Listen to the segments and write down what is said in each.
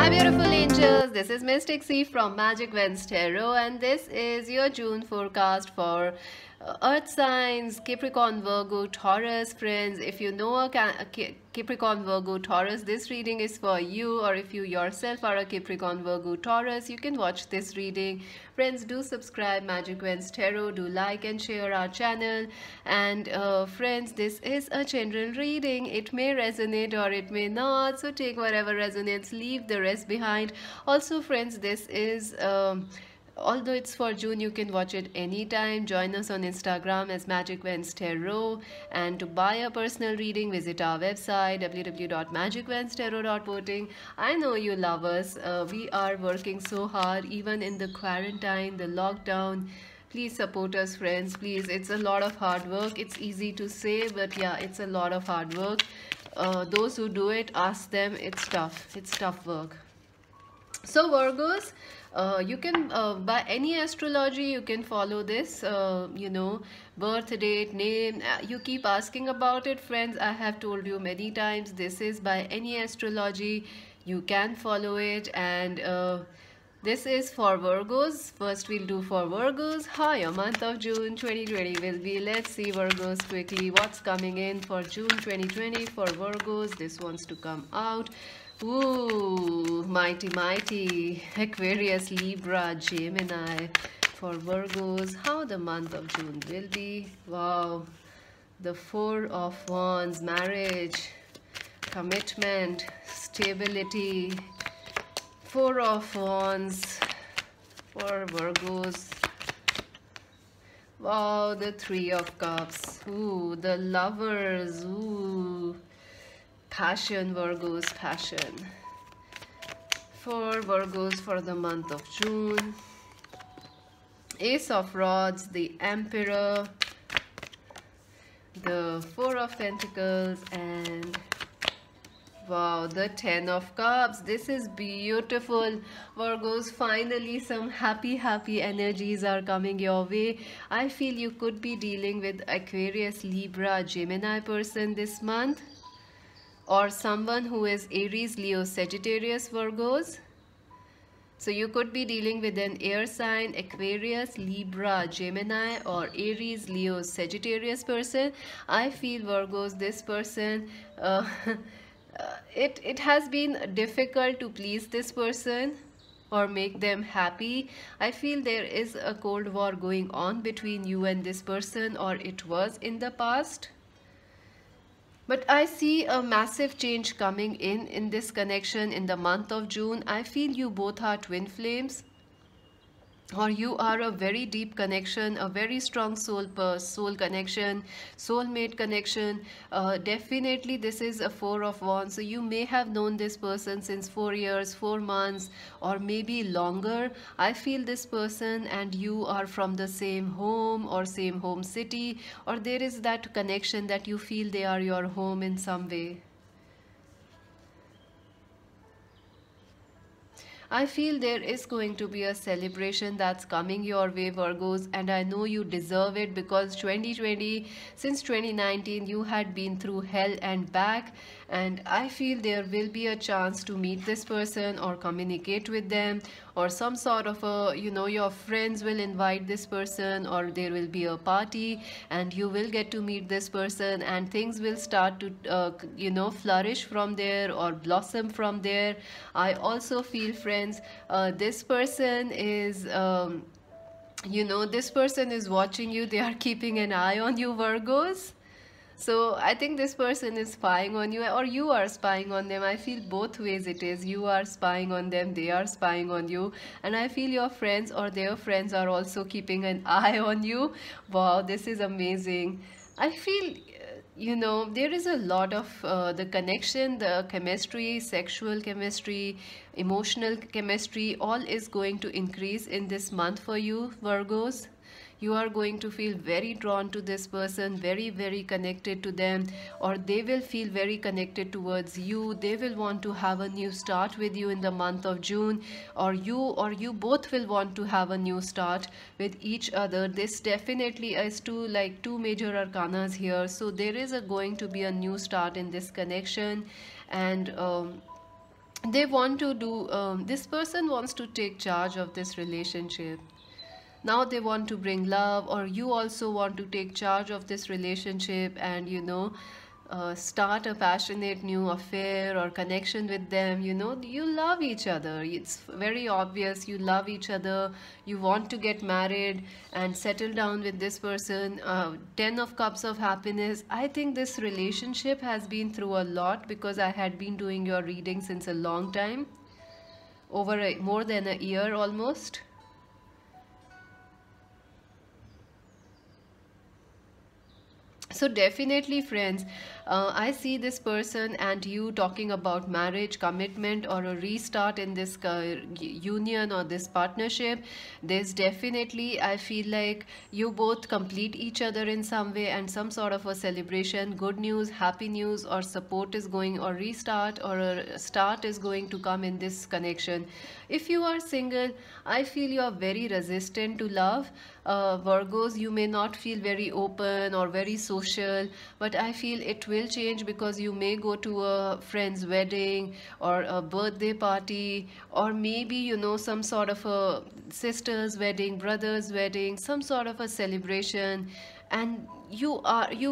Hi beautiful angels, this is Mystic C from Magic Vents Tarot, and this is your June forecast for Earth signs, Capricorn, Virgo, Taurus. Friends, if you know a Capricorn, Virgo, Taurus, this reading is for you, or if you yourself are a Capricorn, Virgo, Taurus, you can watch this reading. Friends, do subscribe Magic Vents Tarot, do like and share our channel. And friends, this is a general reading. It may resonate or it may not, so take whatever resonates, leave the rest behind. Also friends, this is although it's for June, you can watch it anytime. Join us on Instagram as Magic Vents Tarot, and to buy a personal reading, visit our website www.magicventstarot.voting. I know you love us. We are working so hard even in the quarantine, the lockdown. Please support us, friends. Please, it's a lot of hard work. It's easy to say, but yeah, it's a lot of hard work. Those who do it, ask them. It's tough. It's tough work. So Virgos, you can by any astrology you can follow this, birth date, name. You keep asking about it, friends. I have told you many times, this is by any astrology. You can follow it, and this is for Virgos. First we'll do for Virgos how your month of June 2020 will be. Let's see Virgos quickly what's coming in for June 2020 for Virgos. This wants to come out. Ooh, mighty Aquarius, Libra, Gemini. For Virgos, how the month of June will be. Wow, the Four of Wands, marriage, commitment, stability. Four of Wands for Virgos. Wow, the Three of Cups. Ooh, the Lovers. Ooh, passion, Virgos, passion. For Virgos for the month of June. Ace of Rods, the Emperor, the Four of Pentacles, and wow, the Ten of Cups. This is beautiful, Virgos. Finally some happy energies are coming your way. I feel you could be dealing with Aquarius, Libra, Gemini person this month, or someone who is Aries, Leo, Sagittarius, Virgos. So you could be dealing with an air sign, Aquarius, Libra, Gemini, or Aries, Leo, Sagittarius person. I feel Virgos, this person, it has been difficult to please this person or make them happy. I feel there is a cold war going on between you and this person, or it was in the past. But I see a massive change coming in this connection in the month of June. I feel you both are twin flames, or you are a very deep connection, a very strong soul connection, soulmate connection. Definitely this is a Four of Wands, so you may have known this person since 4 years, 4 months, or maybe longer. I feel this person and you are from the same home or same home city, or there is that connection that you feel they are your home in some way. I feel there is going to be a celebration that's coming your way, Virgos, and I know you deserve it, because 2020, since 2019, you had been through hell and back, and I feel there will be a chance to meet this person or communicate with them, or some sort of a, your friends will invite this person, or there will be a party and you will get to meet this person, and things will start to flourish from there or blossom from there. I also feel, friends, this person is this person is watching you. They are keeping an eye on you, Virgos. So I think this person is spying on you, or you are spying on them. I feel both ways it is. You are spying on them, they are spying on you. And I feel your friends or their friends are also keeping an eye on you. Wow, this is amazing. I feel, there is a lot of the connection, the chemistry, sexual chemistry, emotional chemistry, all is going to increase in this month for you, Virgos. You are going to feel very drawn to this person, very connected to them, or they will feel very connected towards you. They will want to have a new start with you in the month of June, or you both will want to have a new start with each other. This definitely is two major arcanas here, so there is going to be a new start in this connection. And They want to do, this person wants to take charge of this relationship. Now they want to bring love, or you also want to take charge of this relationship and, start a passionate new affair or connection with them. You love each other, it's very obvious you love each other. You want to get married and settle down with this person. 10 of cups of happiness. I think this relationship has been through a lot, because I had been doing your reading since a long time, over more than a year almost. So definitely, friends, I see this person and you talking about marriage, commitment, or a restart in this union or this partnership. There's definitely, I feel like you both complete each other in some way, and some sort of a celebration, good news, happy news, or support is going, or restart, or a start is going to come in this connection. If you are single, I feel you are very resistant to love. Virgos, you may not feel very open or very social, but I feel it will change, because you may go to a friend's wedding or a birthday party, or maybe, some sort of a sister's wedding, brother's wedding, some sort of a celebration, and you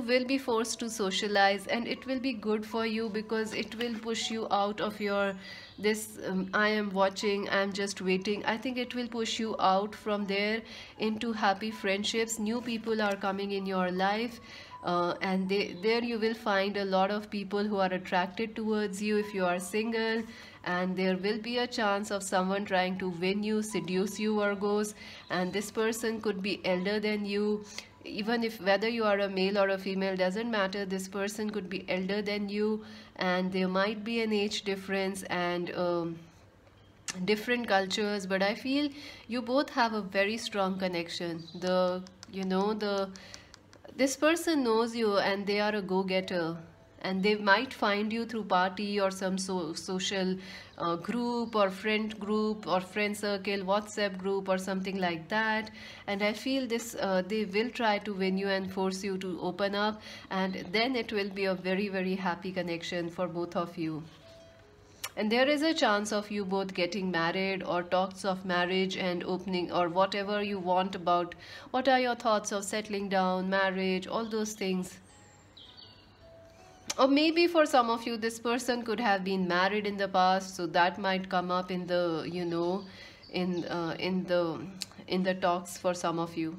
will be forced to socialize, and it will be good for you, because it will push you out of your this I am watching, I'm just waiting. I think it will push you out from there into happy friendships. New people are coming in your life, and there you will find a lot of people who are attracted towards you if you are single, and there will be a chance of someone trying to win you, seduce you, Virgos, and this person could be elder than you. Even if whether you are a male or a female, doesn't matter, this person could be elder than you, and there might be an age difference, and different cultures, but I feel you both have a very strong connection. The this person knows you, and they are a go-getter, and they might find you through party or some social group or friend group or friend circle, WhatsApp group or something like that. And I feel this they will try to win you and force you to open up, and then it will be a very, very happy connection for both of you. And there is a chance of you both getting married, or talks of marriage and opening, or whatever you want about. What are your thoughts of settling down, marriage, all those things? Or maybe for some of you, this person could have been married in the past, so that might come up in the, in the talks for some of you.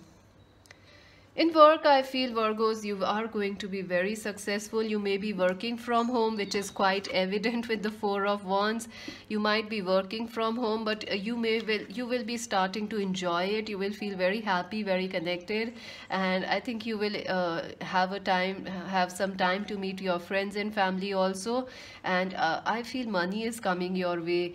In work, I feel, Virgos, you are going to be very successful. You may be working from home, which is quite evident with the Four of Wands. You might be working from home, but you will be starting to enjoy it. You will feel very happy, very connected, and I think you will have some time to meet your friends and family also. And I feel money is coming your way.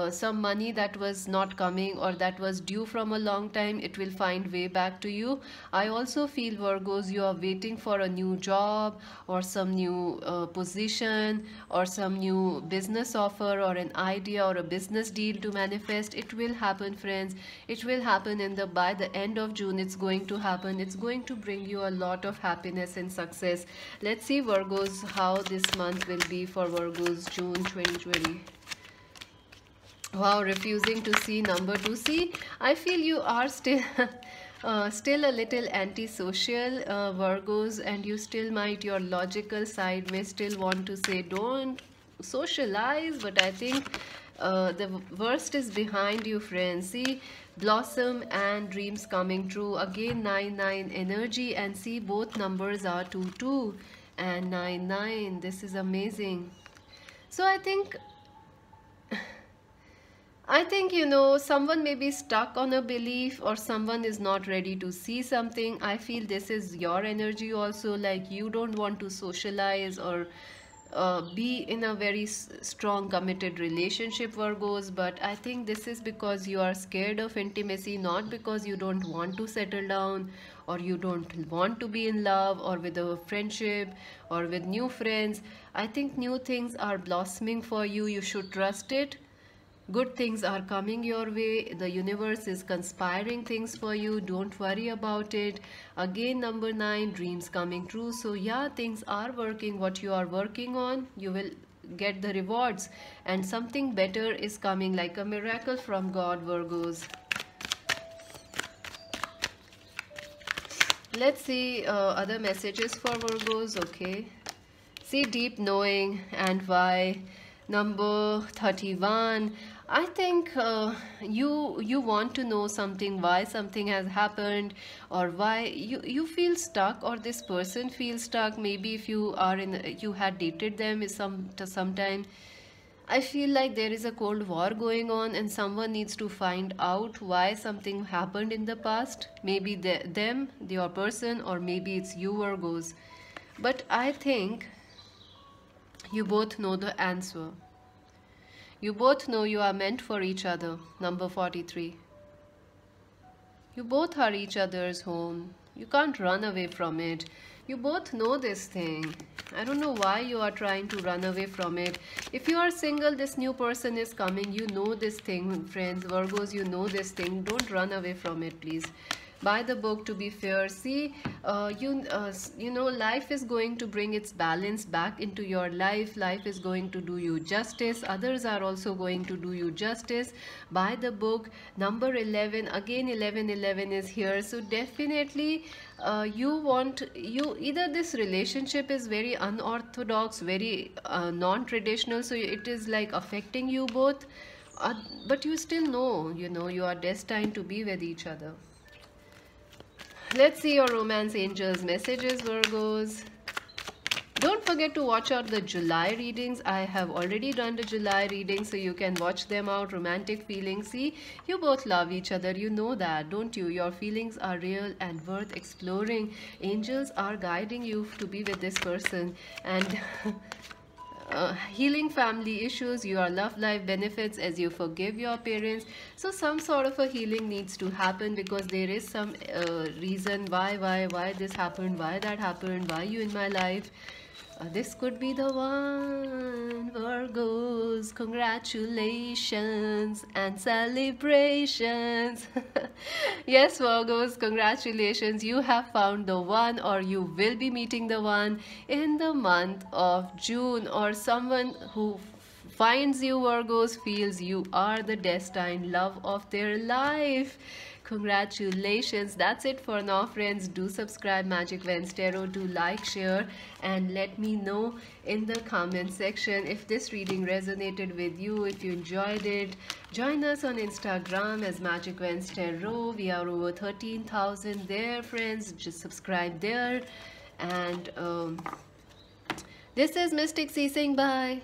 Some money that was not coming or that was due from a long time, it will find way back to you. I also feel, Virgos, you are waiting for a new job, or some new position, or some new business offer, or an idea, or a business deal to manifest. It will happen, friends. It will happen by the end of June. It's going to happen. It's going to bring you a lot of happiness and success. Let's see, Virgos, how this month will be for Virgos, June 2020. Wow, refusing to see number 2. See, I feel you are still still a little antisocial, Virgos, and you still might, your logical side may still want to say don't socialize, but I think the worst is behind you, friends. See, blossom and dreams coming true. Again, 9-9 energy, and see, both numbers are 2-2 and 9-9. This is amazing. So I think, someone may be stuck on a belief, or someone is not ready to see something. I feel this is your energy also, like you don't want to socialize or be in a very strong committed relationship, Virgos. But I think this is because you are scared of intimacy, not because you don't want to settle down, or you don't want to be in love or with a friendship or with new friends. I think new things are blossoming for you. You should trust it. Good things are coming your way. The universe is conspiring things for you. Don't worry about it. Again, number 9, dreams coming true. So yeah, things are working. What you are working on, you will get the rewards, and something better is coming, like a miracle from God, Virgos. Let's see other messages for Virgos. Okay. See, deep knowing and why. Number 31. I think you want to know something, why something has happened, or why you feel stuck, or this person feels stuck. Maybe if you are in, you had dated them sometime. I feel like there is a cold war going on, and someone needs to find out why something happened in the past. Maybe them, your person, or maybe it's you, Virgos. But I think you both know the answer. You both know you are meant for each other. Number 43. You both are each other's home. You can't run away from it. You both know this thing. I don't know why you are trying to run away from it. If you are single, this new person is coming. You know this thing, friends. Virgos, you know this thing. Don't run away from it, please. Buy the book, to be fair. See, you know, life is going to bring its balance back into your life. Life is going to do you justice. Others are also going to do you justice. Buy the book. Number 11, again 1111 is here. So definitely either this relationship is very unorthodox, very non-traditional, so it is like affecting you both, but you still know, you know, you are destined to be with each other. Let's see your romance angels messages, Virgos. Don't forget to watch out the July readings. I have already done the July readings, so you can watch them out. Romantic feelings. See, you both love each other. You know that, don't you? Your feelings are real and worth exploring. Angels are guiding you to be with this person. And healing family issues, your love life benefits as you forgive your parents. So some sort of a healing needs to happen, because there is some reason why this happened, why that happened, why you in my life. This could be the one, Virgos. Congratulations and celebrations. Yes, Virgos, congratulations. You have found the one, or you will be meeting the one in the month of June, or someone who finds you, Virgos, feels you are the destined love of their life. Congratulations. That's it for now, friends. Do subscribe Magic Vens Tarot. Do like, share, and let me know in the comment section if this reading resonated with you, if you enjoyed it. Join us on Instagram as Magic Vens Tarot. We are over 13,000 there, friends. Just subscribe there. And this is Mystic C saying bye.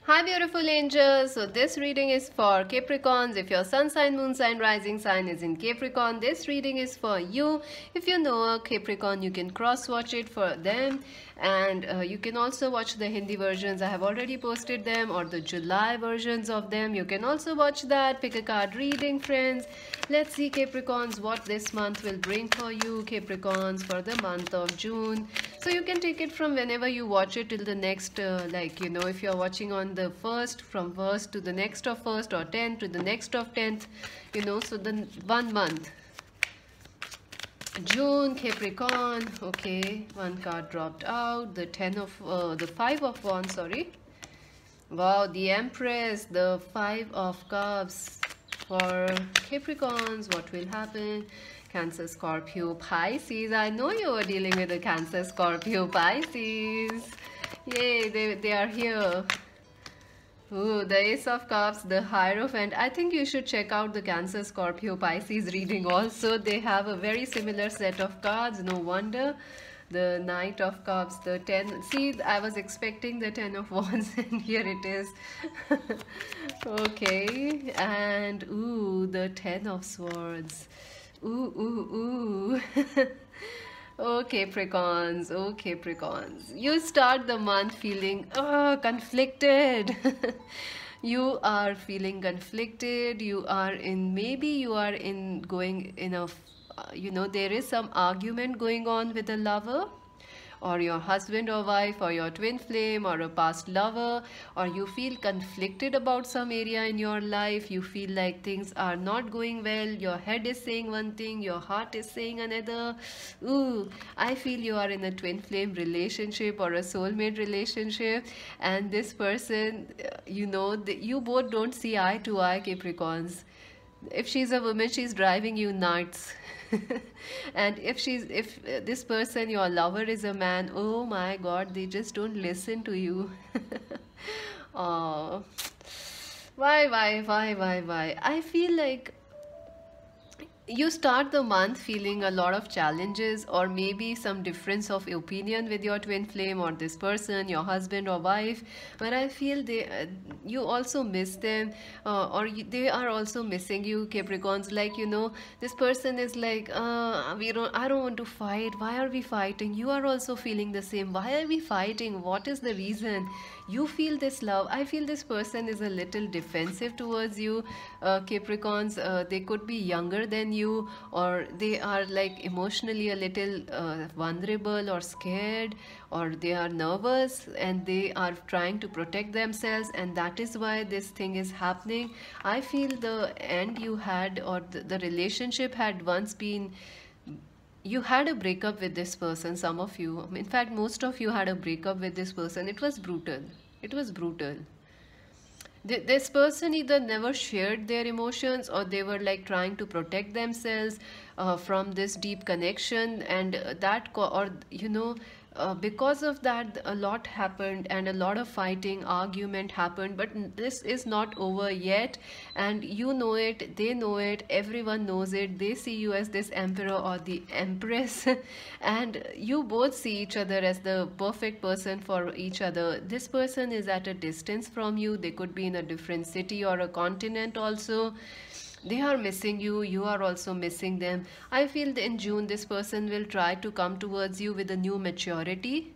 Hi beautiful angels. So this reading is for Capricorns. If your sun sign, moon sign, rising sign is in Capricorn, this reading is for you. If you know a Capricorn, you can cross watch it for them. And you can also watch the Hindi versions. I have already posted them, or the July versions of them. You can also watch that. Pick a card reading, friends. Let's see, Capricorns, what this month will bring for you, Capricorns, for the month of June. So you can take it from whenever you watch it till the next, like, you know, if you're watching on the first, from first to the next of first, or 10th to the next of 10th, you know, so the 1 month. June, Capricorn. Okay, one card dropped out. The 5 of Wands, sorry. Wow, the Empress, the 5 of Cups. For Capricorns, what will happen? Cancer, Scorpio, Pisces. I know you were dealing with a Cancer, Scorpio, Pisces. Yay, they are here. Ooh, the Ace of Cups, the Hierophant. I think you should check out the Cancer, Scorpio, Pisces reading also. They have a very similar set of cards. No wonder. The Knight of Cups, the 10. See, I was expecting the 10 of Wands, and here it is. Okay. And, ooh, the 10 of Swords. Ooh, ooh, ooh. Oh, Capricorns, oh, Capricorns. You start the month feeling conflicted. You are feeling conflicted. You are in, maybe you are in going in a, you know, there is some argument going on with a lover, or your husband or wife, or your twin flame, or a past lover, or you feel conflicted about some area in your life, you feel like things are not going well, your head is saying one thing, your heart is saying another. Ooh, I feel you are in a twin flame relationship or a soulmate relationship, and this person, you both don't see eye to eye, Capricorns. If she's a woman, she's driving you nuts. And if this person, your lover, is a man, oh my god, they just don't listen to you. Oh, why? I feel like you start the month feeling a lot of challenges, or maybe some difference of opinion with your twin flame or this person, your husband or wife, but I feel you also miss them, they are also missing you, Capricorns. Like, this person is like, I don't want to fight. Why are we fighting? You are also feeling the same. Why are we fighting? What is the reason? You feel this love. I feel this person is a little defensive towards you, Capricorns. They could be younger than you, or they are like emotionally a little vulnerable or scared, or they are nervous and they are trying to protect themselves, and that is why this thing is happening. I feel the end you had, or the relationship had once been, you had a breakup with this person. Some of you, in fact most of you, had a breakup with this person. It was brutal. It was brutal. This person either never shared their emotions, or they were like trying to protect themselves from this deep connection, and because of that, a lot happened, and a lot of fighting, argument happened, but this is not over yet, and you know it, they know it, everyone knows it. They see you as this emperor or the empress, and you both see each other as the perfect person for each other. This person is at a distance from you. They could be in a different city or a continent also. They are missing you. You are also missing them. I feel that in June, this person will try to come towards you with a new maturity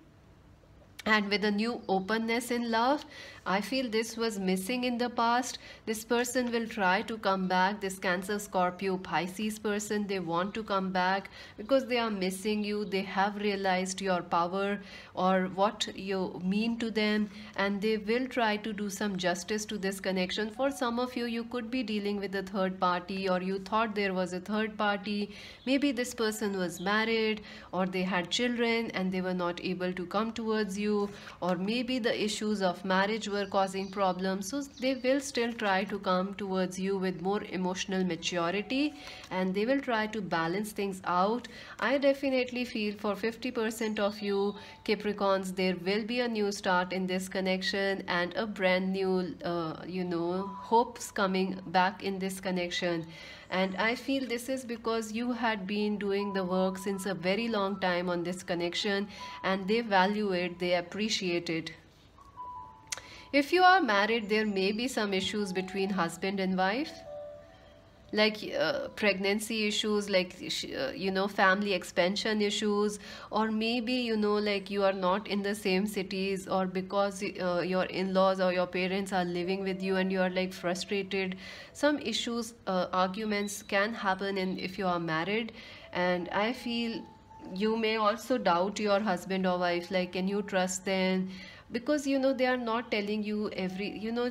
and with a new openness in love. I feel this was missing in the past. This person will try to come back. This Cancer, Scorpio, Pisces person, they want to come back because they are missing you. They have realized your power or what you mean to them, and they will try to do some justice to this connection. For some of you, you could be dealing with a third party, or you thought there was a third party. Maybe this person was married, or they had children and they were not able to come towards you, or maybe the issues of marriage were causing problems. So they will still try to come towards you with more emotional maturity, and they will try to balance things out. I definitely feel for 50% of you Capricorns, there will be a new start in this connection, and a brand new hopes coming back in this connection. And I feel this is because you had been doing the work since a very long time on this connection, and they value it, they appreciate it. If you are married, there may be some issues between husband and wife, like pregnancy issues, like family expansion issues, or maybe like you are not in the same cities, or because your in-laws or your parents are living with you and you are like frustrated. Some issues, arguments can happen if you are married. And I feel you may also doubt your husband or wife, like, can you trust them? Because they are not telling you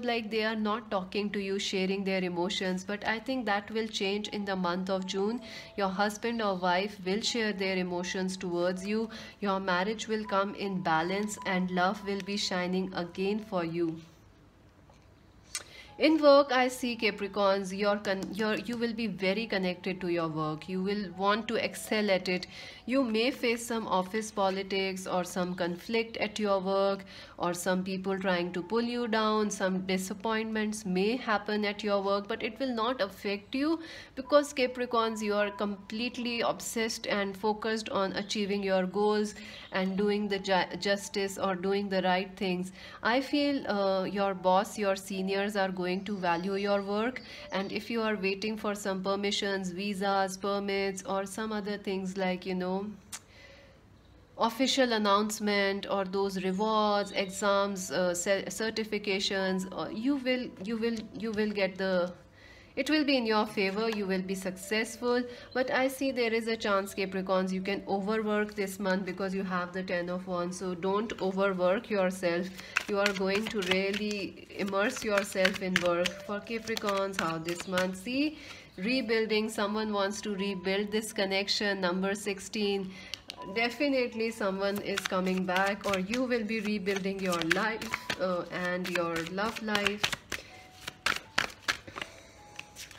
like they are not talking to you, sharing their emotions. But I think that will change in the month of June. Your husband or wife will share their emotions towards you. Your marriage will come in balance, and love will be shining again for you. In work, I see Capricorns, you will be very connected to your work. You will want to excel at it. You may face some office politics or some conflict at your work, or some people trying to pull you down. Some disappointments may happen at your work, but it will not affect you, because Capricorns, you are completely obsessed and focused on achieving your goals and doing the justice or doing the right things. I feel your boss, your seniors are going to value your work, and if you are waiting for some permissions, visas, permits, or some other things like official announcement, or those rewards, exams, certifications, you will get the it will be in your favor, you will be successful. But I see there is a chance, Capricorns, you can overwork this month because you have the 10 of Wands. So don't overwork yourself. You are going to really immerse yourself in work. For Capricorns, how this month? See, rebuilding, someone wants to rebuild this connection. Number 16, definitely someone is coming back, or you will be rebuilding your life and your love life.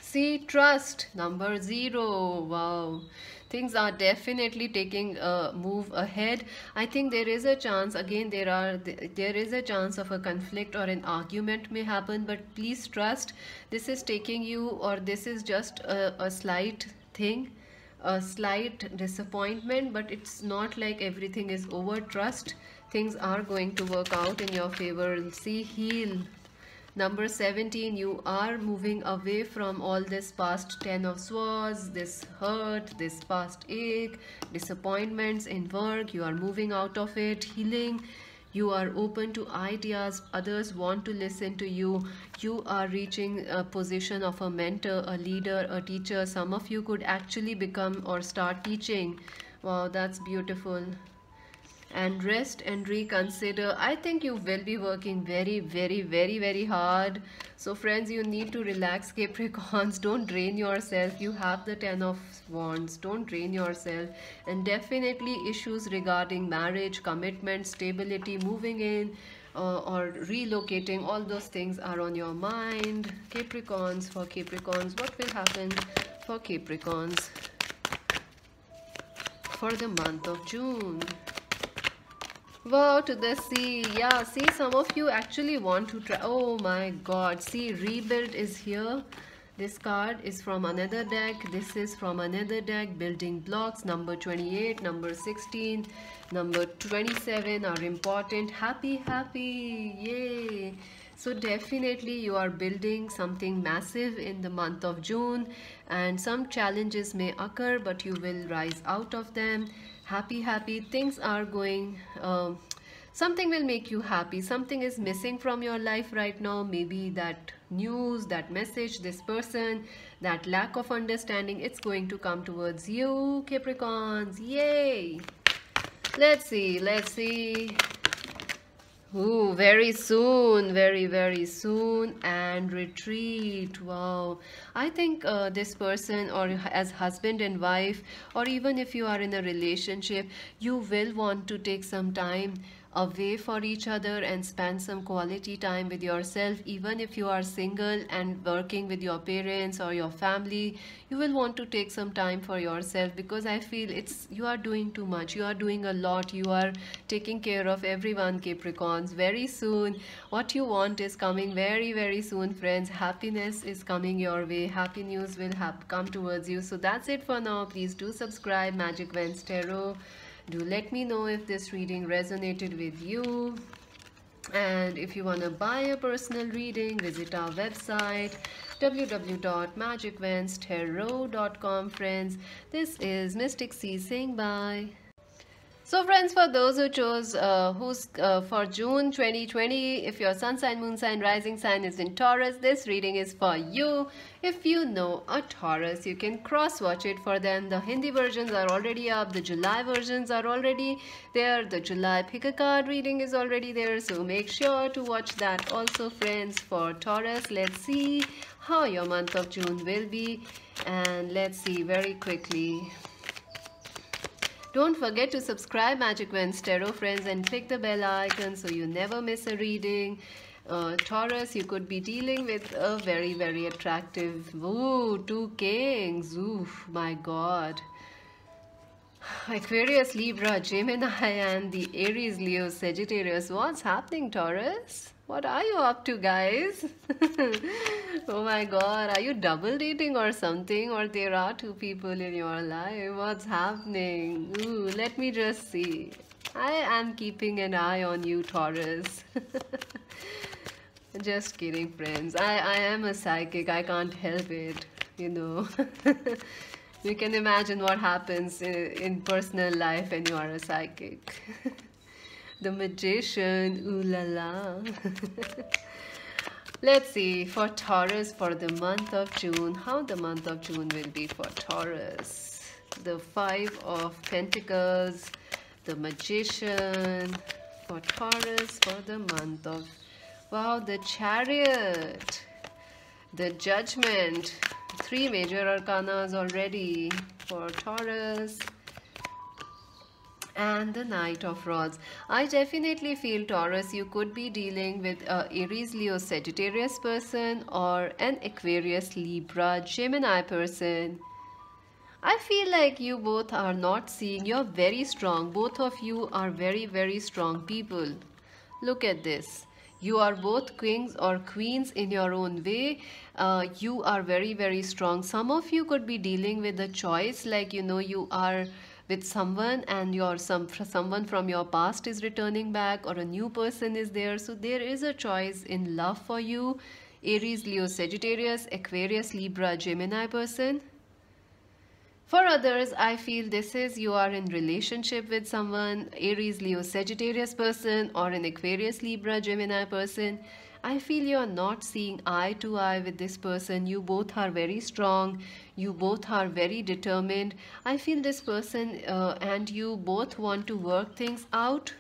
See, trust, number 0. Wow, things are definitely taking a move ahead. I think there is a chance, again, there is a chance of a conflict or an argument may happen, but please trust. This is taking you, or this is just a slight thing, a slight disappointment, but it's not like everything is over. Trust, things are going to work out in your favor. See, heal. Number 17, you are moving away from all this past 10 of Swords, this hurt, this past ache, disappointments in work. You are moving out of it, healing. You are open to ideas. Others want to listen to you. You are reaching a position of a mentor, a leader, a teacher. Some of you could actually become or start teaching. Wow, that's beautiful. And rest and reconsider. I think you will be working very hard. So friends, you need to relax, Capricorns. Don't drain yourself. You have the 10 of Wands. Don't drain yourself. And definitely issues regarding marriage, commitment, stability, moving in or relocating, all those things are on your mind, Capricorns. For Capricorns, what will happen for Capricorns for the month of June? Wow, to the sea. Yeah, see, some of you actually want to try. Oh my god, see, rebuild is here. This card is from another deck. This is from another deck. Building blocks. Number 28, number 16, number 27 are important. Happy, yay. So definitely you are building something massive in the month of June, and some challenges may occur, but you will rise out of them. Happy, things are going, something will make you happy. Something is missing from your life right now. Maybe that news, that message, this person, that lack of understanding, it's going to come towards you, Capricorns. Yay. Let's see. Ooh, very soon, very soon. And retreat. Wow, I think this person, or as husband and wife, or even if you are in a relationship, you will want to take some time away for each other and spend some quality time with yourself. Even if you are single and working with your parents or your family, you will want to take some time for yourself, because I feel you are doing too much. You are doing a lot. You are taking care of everyone, Capricorns. Very soon, what you want is coming very soon, friends. Happiness is coming your way. Happy news will come towards you. So that's it for now. Please do subscribe Magic Vents Tarot. Do let me know if this reading resonated with you. And if you want to buy a personal reading, visit our website www.magicventstarot.com. friends. This is Mystic C saying bye. So friends, for those who chose for June 2020, if your sun sign, moon sign, rising sign is in Taurus, this reading is for you. If you know a Taurus, you can cross watch it for them. The Hindi versions are already up. The July versions are already there. The July pick a card reading is already there. So make sure to watch that also, friends. For Taurus, let's see how your month of June will be. And let's see very quickly. Don't forget to subscribe Magic Vents Tarot, friends, and click the bell icon so you never miss a reading. Taurus, you could be dealing with a very attractive, ooh, 2 kings, oof, my god. Aquarius, Libra, Gemini, and the Aries, Leo, Sagittarius. What's happening, Taurus? What are you up to, guys? Oh my god, are you double dating or something? Or there are 2 people in your life? What's happening? Ooh, let me just see. I am keeping an eye on you, Taurus. Just kidding, friends. I am a psychic. I can't help it, you know. You can imagine what happens in personal life when you are a psychic. The Magician, ooh la la. Let's see for Taurus for the month of June, how the month of June will be for Taurus. The Five of Pentacles, the Magician for Taurus for the month of, wow, the Chariot, the Judgment, three major arcanas already for Taurus, and the Knight of Rods. I definitely feel, Taurus, you could be dealing with a Aries, Leo, Sagittarius person or an Aquarius, Libra, Gemini person. I feel like you both are not seeing, you're very strong. Both of you are very, very strong people. Look at this. You are both kings or queens in your own way. You are very, very strong. Some of you could be dealing with a choice, like, you know, you are with someone and someone from your past is returning back, or a new person is there. So there is a choice in love for you. Aries, Leo, Sagittarius, Aquarius, Libra, Gemini person. For others, I feel this is you are in relationship with someone, Aries, Leo, Sagittarius person, or an Aquarius, Libra, Gemini person. I feel you are not seeing eye to eye with this person. You both are very strong. You both are very determined. I feel this person and you both want to work things out.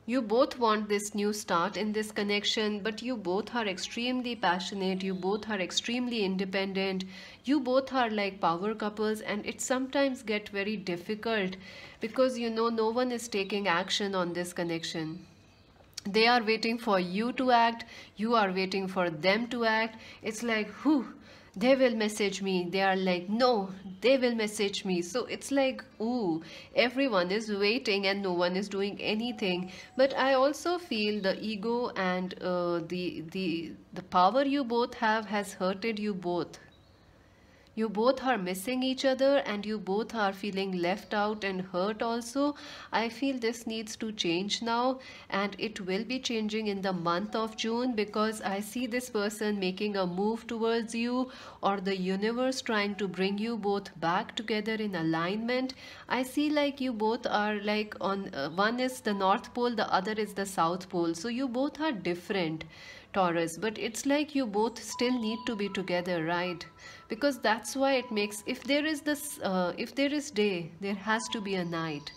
You both want this new start in this connection, but you both are extremely passionate. You both are extremely independent. You both are like power couples, and it sometimes get very difficult because, you know, no one is taking action on this connection. They are waiting for you to act. You are waiting for them to act. It's like, whew, they will message me. They are like, no, they will message me. So it's like, ooh, everyone is waiting and no one is doing anything. But I also feel the ego and the power you both have has hurted you both. You both are missing each other and you both are feeling left out and hurt also. I feel this needs to change now, and it will be changing in the month of June, because I see this person making a move towards you, or the universe trying to bring you both back together in alignment. I see like you both are like on one is the North Pole, the other is the South Pole. So you both are different, Taurus, but it's like you both still need to be together, right? Because that's why it makes, if there is this if there is day, there has to be a night,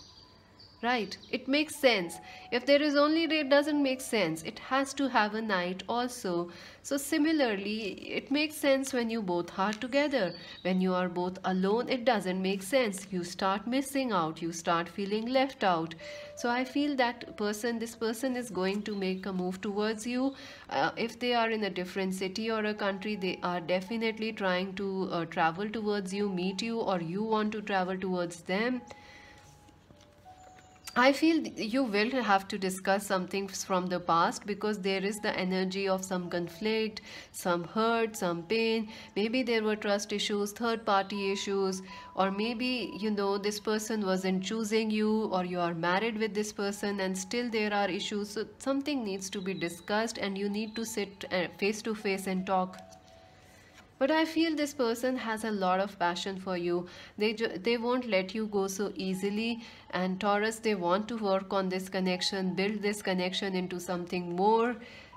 right? It makes sense. If there is only day, it doesn't make sense. It has to have a night also. So similarly, it makes sense when you both are together. When you are both alone, it doesn't make sense. You start missing out. You start feeling left out. So I feel that this person is going to make a move towards you. If they are in a different city or a country, they are definitely trying to travel towards you, meet you, or you want to travel towards them. I feel you will have to discuss something from the past, because there is the energy of some conflict, some hurt, some pain. Maybe there were trust issues, third party issues, or maybe, you know, this person wasn't choosing you, or you are married with this person and still there are issues. So something needs to be discussed and you need to sit face to face and talk. But I feel this person has a lot of passion for you. They won't let you go so easily. And Taurus, they want to work on this connection, build this connection into something more.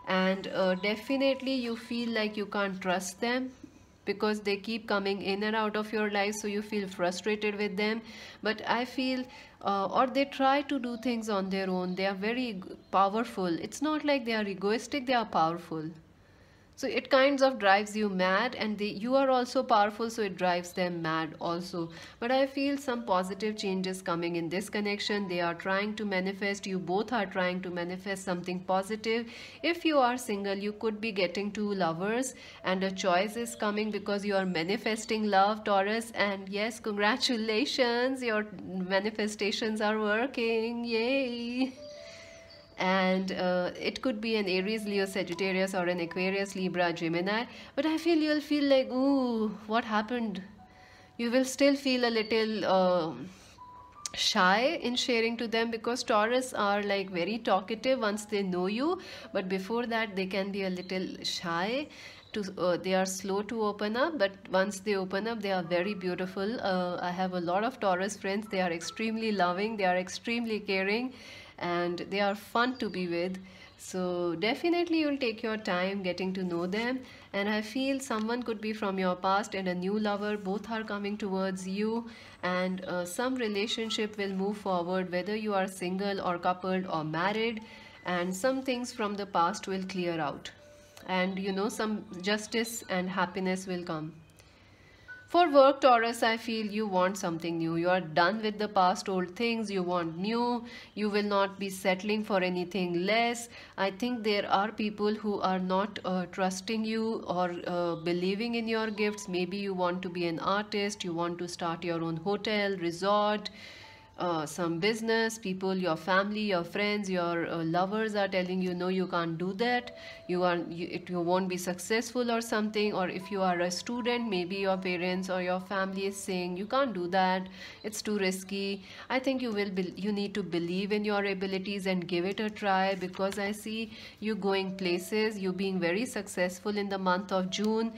And definitely you feel like you can't trust them, because they keep coming in and out of your life, so you feel frustrated with them. But I feel or they try to do things on their own. They are very powerful. It's not like they are egoistic, they are powerful. So it kinds of drives you mad, and you are also powerful, so it drives them mad also. But I feel some positive changes coming in this connection. They are trying to manifest, you both are trying to manifest something positive. If you are single, you could be getting two lovers, and a choice is coming because you are manifesting love, Taurus. And yes, congratulations, your manifestations are working, yay. And it could be an Aries, Leo, Sagittarius, or an Aquarius, Libra, Gemini. But I feel you'll feel like, ooh, what happened? You will still feel a little shy in sharing to them, because Taurus are like very talkative once they know you, but before that they can be a little shy. They are slow to open up, but once they open up, they are very beautiful. I have a lot of Taurus friends. They are extremely loving, they are extremely caring, and they are fun to be with. So definitely you'll take your time getting to know them, and I feel someone could be from your past and a new lover, both are coming towards you, and some relationship will move forward whether you are single or coupled or married, and some things from the past will clear out, and some justice and happiness will come. For work, Taurus, I feel you want something new. You are done with the past old things. You want new. You will not be settling for anything less. I think there are people who are not trusting you or believing in your gifts. Maybe you want to be an artist. You want to start your own hotel, resort, some business people, your family, your friends, your lovers are telling you no, you can't do that, you won't be successful or something. Or if you are a student, maybe your parents or your family is saying you can't do that, it's too risky. I think you need to believe in your abilities and give it a try, because I see you going places, you being very successful in the month of June.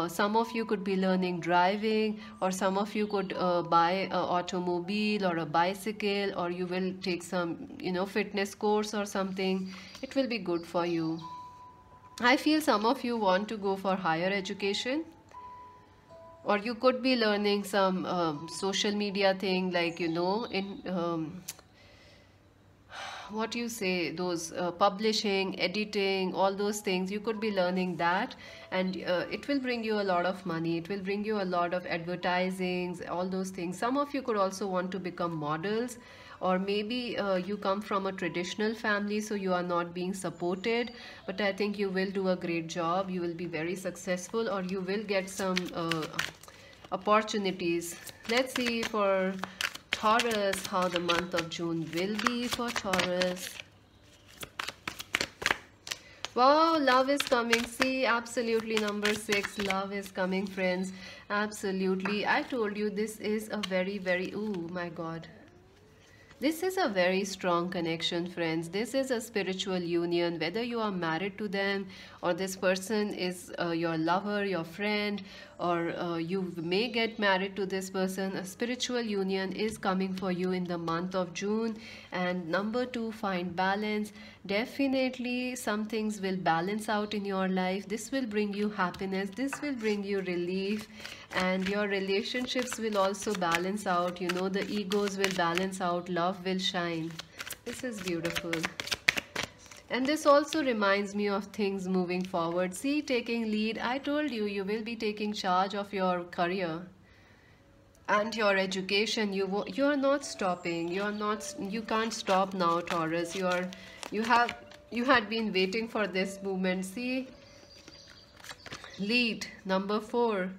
Some of you could be learning driving, or some of you could buy an automobile or a bicycle, or you will take some fitness course or something. It will be good for you. I feel some of you want to go for higher education, or you could be learning some social media thing, like in what you say, those publishing, editing, all those things. You could be learning that, and it will bring you a lot of money, it will bring you a lot of advertisings, all those things. Some of you could also want to become models, or maybe you come from a traditional family, so you are not being supported, but I think you will do a great job, you will be very successful, or you will get some opportunities. Let's see for Taurus how the month of June will be for Taurus. Wow, love is coming. See, absolutely, number 6, love is coming, friends. Absolutely. I told you this is a very, very, oh my God. This is a very strong connection, friends. This is a spiritual union, whether you are married to them, or this person is your lover, your friend, or you may get married to this person. A spiritual union is coming for you in the month of June. And number 2, find balance. Definitely some things will balance out in your life. This will bring you happiness. This will bring you relief. And your relationships will also balance out. The egos will balance out. Love will shine. This is beautiful. And this also reminds me of things moving forward. See, taking lead. I told you, you will be taking charge of your career and your education. You are not stopping. You can't stop now, Taurus. You had been waiting for this movement. See, lead, number 4.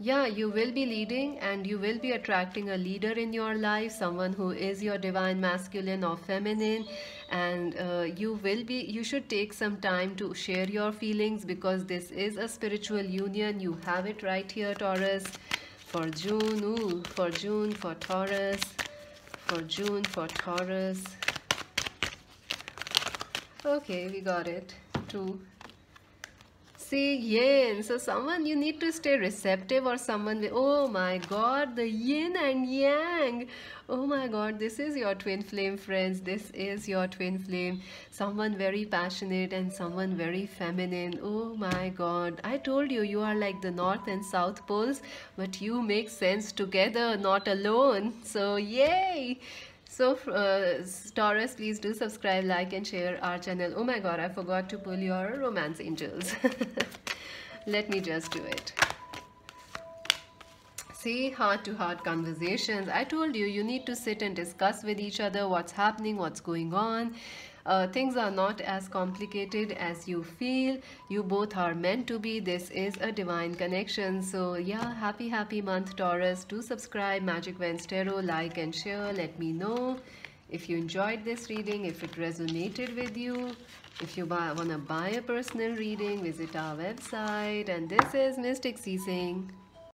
Yeah, you will be leading, and you will be attracting a leader in your life, someone who is your divine masculine or feminine, and you should take some time to share your feelings, because this is a spiritual union. You have it right here, Taurus. For June, for June, for Taurus, for June, for Taurus. Okay, we got it. True. See, yin. So someone, you need to stay receptive, or someone will, oh my God, the yin and yang. Oh my God, this is your twin flame, friends. This is your twin flame. Someone very passionate and someone very feminine. Oh my God. I told you, you are like the north and south poles, but you make sense together, not alone. So yay. So Taurus, please do subscribe, like and share our channel. Oh my God, I forgot to pull your romance angels. Let me just do it. See, heart-to-heart conversations. I told you, you need to sit and discuss with each other what's happening, what's going on. Things are not as complicated as you feel. You both are meant to be. This is a divine connection. So yeah, happy month, Taurus. Do subscribe, Magic Vents Tarot, like and share. Let me know if you enjoyed this reading, if it resonated with you. If you want to buy a personal reading, visit our website. And this is Mystic C saying